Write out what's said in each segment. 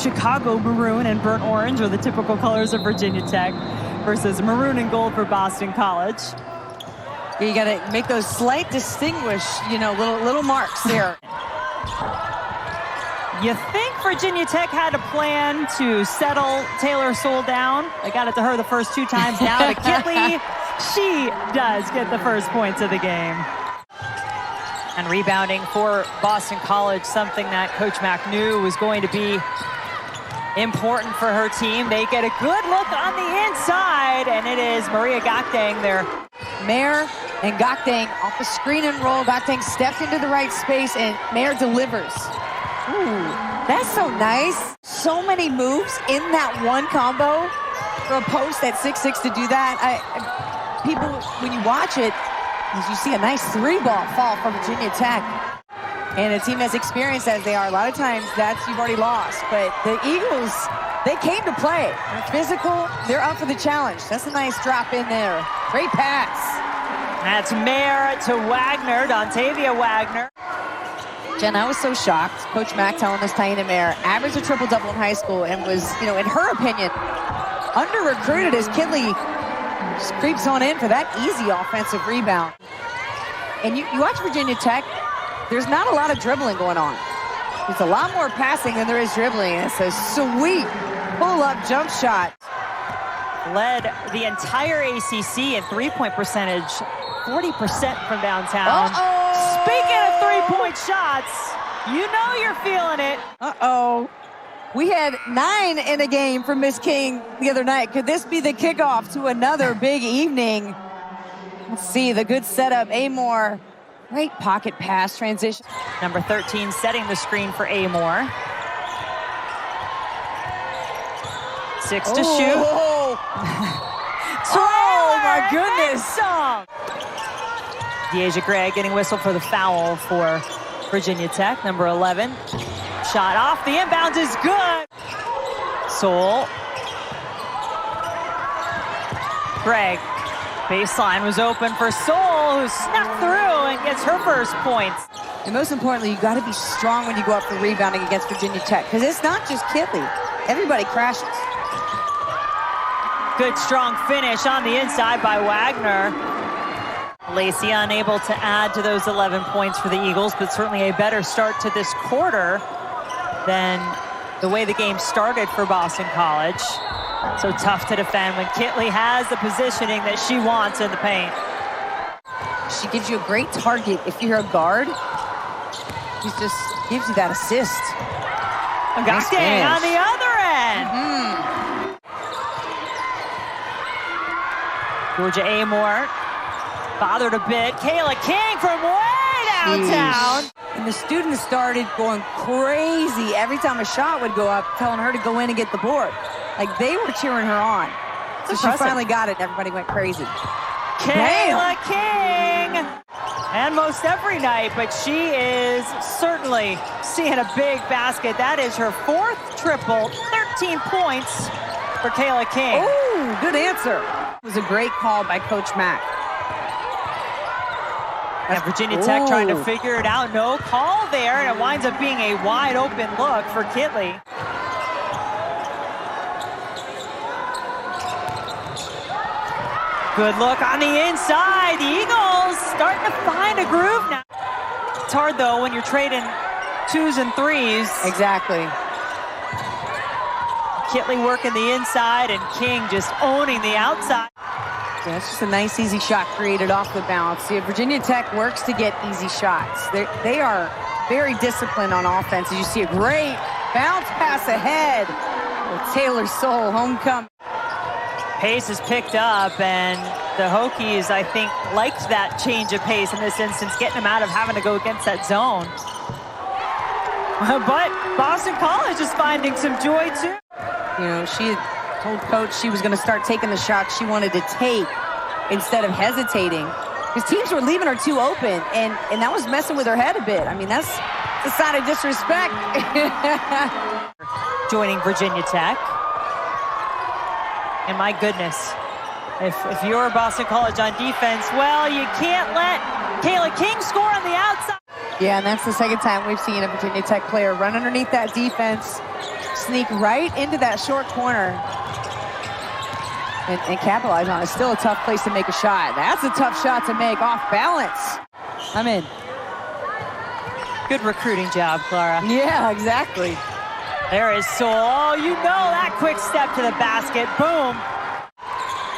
Chicago maroon and burnt orange are the typical colors of Virginia Tech versus maroon and gold for Boston College. You got to make those slight little marks there. You think Virginia Tech had a plan to settle Taylor Soule down? They got it to her the first 2 times. Now to Kitley. She does get the first points of the game. And rebounding for Boston College, something that Coach Mack knew was going to be important for her team. They get a good look on the inside, and it is Maria Gakdang there. Mayer and Gakdang off the screen and roll. Gakdang stepped into the right space, and Mayer delivers. Ooh, that's so nice. So many moves in that one combo for a post at 6'6" to do that. People, when you watch it, you see a nice 3-ball fall from Virginia Tech. And a team as experienced as they are, a lot of times you've already lost. But the Eagles, they came to play. They're physical, they're up for the challenge. That's a nice drop in there. Great pass. That's Mayer to Wagner, Dontavia Wagner. Jen, I was so shocked. Coach Mack telling us Taina Mayer averaged a triple-double in high school and was, in her opinion, under-recruited as Kitley just creeps on in for that easy offensive rebound. And you watch Virginia Tech, there's not a lot of dribbling going on. There's a lot more passing than there is dribbling. It's a sweet pull-up jump shot. Led the entire ACC in three-point percentage, 40% from downtown. Speaking of three-point shots, you know you're feeling it. We had 9 in a game for Miss King the other night. Could this be the kickoff to another big evening? Let's see, the good setup. Amor, great pocket pass transition. Number 13 setting the screen for Amor. 6 to shoot. Oh my goodness. Deasia Gregg getting whistled for the foul for Virginia Tech, number 11. Shot off, the inbounds is good. Soule. Gregg, baseline was open for Soule, who snuck through and gets her first points. And most importantly, you got to be strong when you go up for rebounding against Virginia Tech, because it's not just Kitley. Everybody crashes. Good strong finish on the inside by Wagner. Lacey unable to add to those 11 points for the Eagles, but certainly a better start to this quarter than the way the game started for Boston College. So tough to defend when Kitley has the positioning that she wants in the paint. She gives you a great target if you're a guard. She just gives you that assist. Gakdang on the other end. Georgia Amor bothered a bit. Kayla King from way downtown. And the students started going crazy every time a shot would go up, telling her to go in and get the board. Like, they were cheering her on. So she finally got it, and everybody went crazy. Kayla King! And most every night, but she is certainly seeing a big basket. That is her 4th triple, 13 points for Kayla King. Oh, good answer. It was a great call by Coach Mack. And Virginia Tech trying to figure it out. No call there, and it winds up being a wide open look for Kitley. Good look on the inside. The Eagles starting to find a groove now. It's hard, though, when you're trading 2s and 3s. Exactly. Kitley working the inside, and King just owning the outside. Yeah, it's just a nice, easy shot created off the bounce. See, Virginia Tech works to get easy shots. They are very disciplined on offense. You see a great bounce pass ahead with Taylor Soule, homecoming. Pace is picked up, and the Hokies, I think, liked that change of pace in this instance, getting them out of having to go against that zone. But Boston College is finding some joy, too. She had told Coach she was going to start taking the shots she wanted to take instead of hesitating, because teams were leaving her too open, and that was messing with her head a bit. I mean, that's a sign of disrespect. Joining Virginia Tech. And my goodness, if you're Boston College on defense, well, you can't let Kayla King score on the outside. Yeah, and that's the second time we've seen a Virginia Tech player run underneath that defense, sneak right into that short corner and capitalize on it. Still a tough place to make a shot. That's a tough shot to make off balance. I'm in. Good recruiting job, Clara. Yeah, exactly. There is Soule. Oh, you know that quick step to the basket. Boom.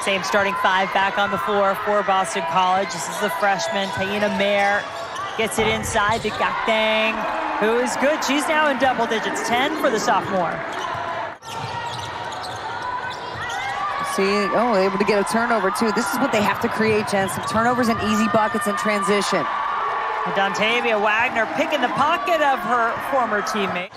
Same starting five back on the floor for Boston College. This is the freshman, Taina Mayer. Gets it inside to Gakdang, who is good. She's now in double digits, 10 for the sophomore. See, able to get a turnover too. This is what they have to create, Jen. Some turnovers and easy buckets in transition. Dontavia Wagner picking the pocket of her former teammate.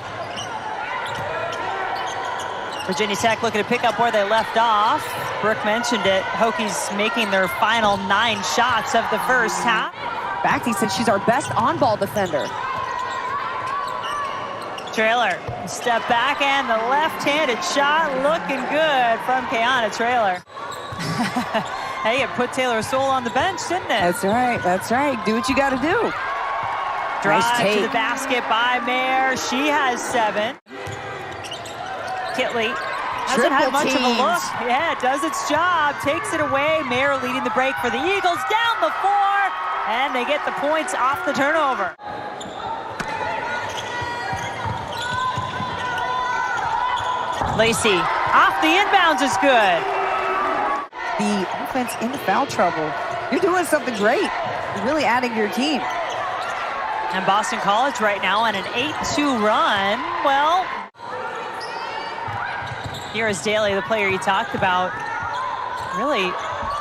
Virginia Tech looking to pick up where they left off. Brooke mentioned it. Hokies making their final 9 shots of the first half. Backty said she's our best on-ball defender. Traylor, step back and the left-handed shot looking good from Kiana Traylor. Hey, it put Taylor Soule on the bench, didn't it? That's right, that's right. Do what you got to do. Drive to the basket by Mayer. She has 7. Kitley hasn't had much of a look. Yeah, it does its job. Takes it away. Mayer leading the break for the Eagles. Down the floor. And they get the points off the turnover. Lacey off the inbounds is good. The offense in the foul trouble. You're doing something great. You're really adding to your team. And Boston College right now on an 8-2 run. Well, here is Daley, the player you talked about, really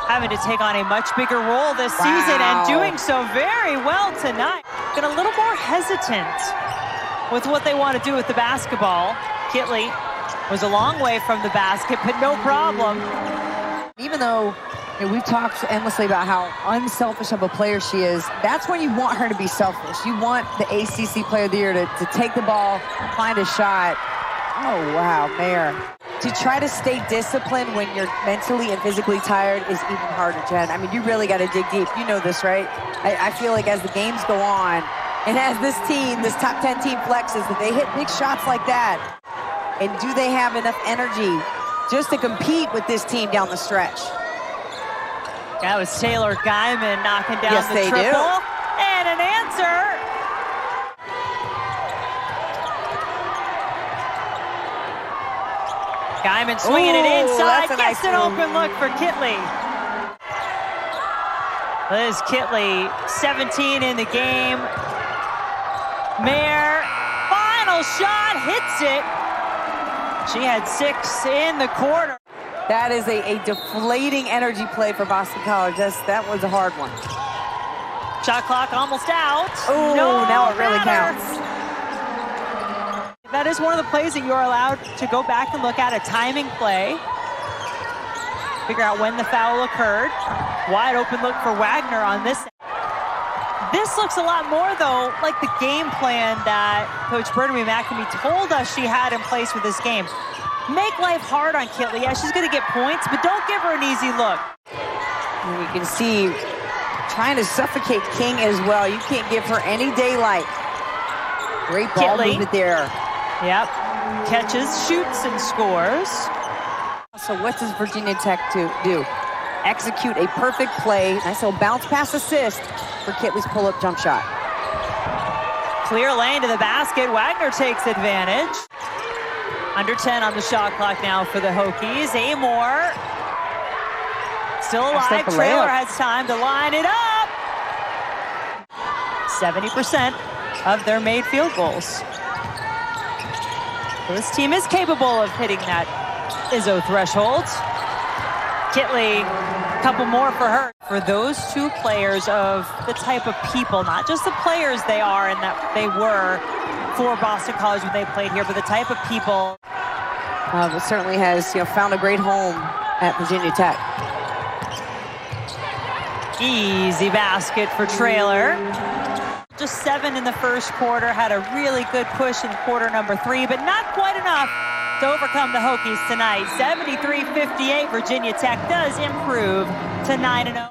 having to take on a much bigger role this season and doing so very well tonight. Been a little more hesitant with what they want to do with the basketball. Kitley was a long way from the basket, but no problem. Even though we've talked endlessly about how unselfish of a player she is, that's when you want her to be selfish. You want the ACC Player of the Year to take the ball, find a shot. Oh, wow, Mayer. To try to stay disciplined when you're mentally and physically tired is even harder, Jen. I mean, you really got to dig deep. You know this, right? I feel like as the games go on, and as this team, this top 10 team flexes, that they hit big shots like that. And do they have enough energy just to compete with this team down the stretch? That was Taylor Guyman knocking down the triple. And an answer. Guyman swinging it inside, gets an open look for Kitley. Liz Kitley, 17 in the game. Mayer, final shot, hits it. She had 6 in the quarter. That is a deflating energy play for Boston College. That was a hard one. Shot clock almost out. Oh, no, now it really counts. That is one of the plays that you are allowed to go back and look at, a timing play. Figure out when the foul occurred. Wide open look for Wagner on this. This looks a lot more, though, like the game plan that Coach Burnaby McNamee told us she had in place for this game. Make life hard on Kitley. Yeah, she's going to get points, but don't give her an easy look. And you can see trying to suffocate King as well. You can't give her any daylight. Great ball movement there. Yep. Catches, shoots, and scores. So what does Virginia Tech do? Execute a perfect play. Nice little bounce pass assist for Kitley's pull-up jump shot. Clear lane to the basket. Wagner takes advantage. Under 10 on the shot clock now for the Hokies. Amor still alive. Traylor has time to line it up. 70% of their made field goals. So this team is capable of hitting that Izzo threshold. Kitley, a couple more for her. For those two players of the type of people, not just the players they are and that they were for Boston College when they played here, but the type of people. Certainly has found a great home at Virginia Tech. Easy basket for Traylor. Just 7 in the first quarter, had a really good push in quarter number 3, but not quite enough to overcome the Hokies tonight. 73-58, Virginia Tech does improve to 9-0.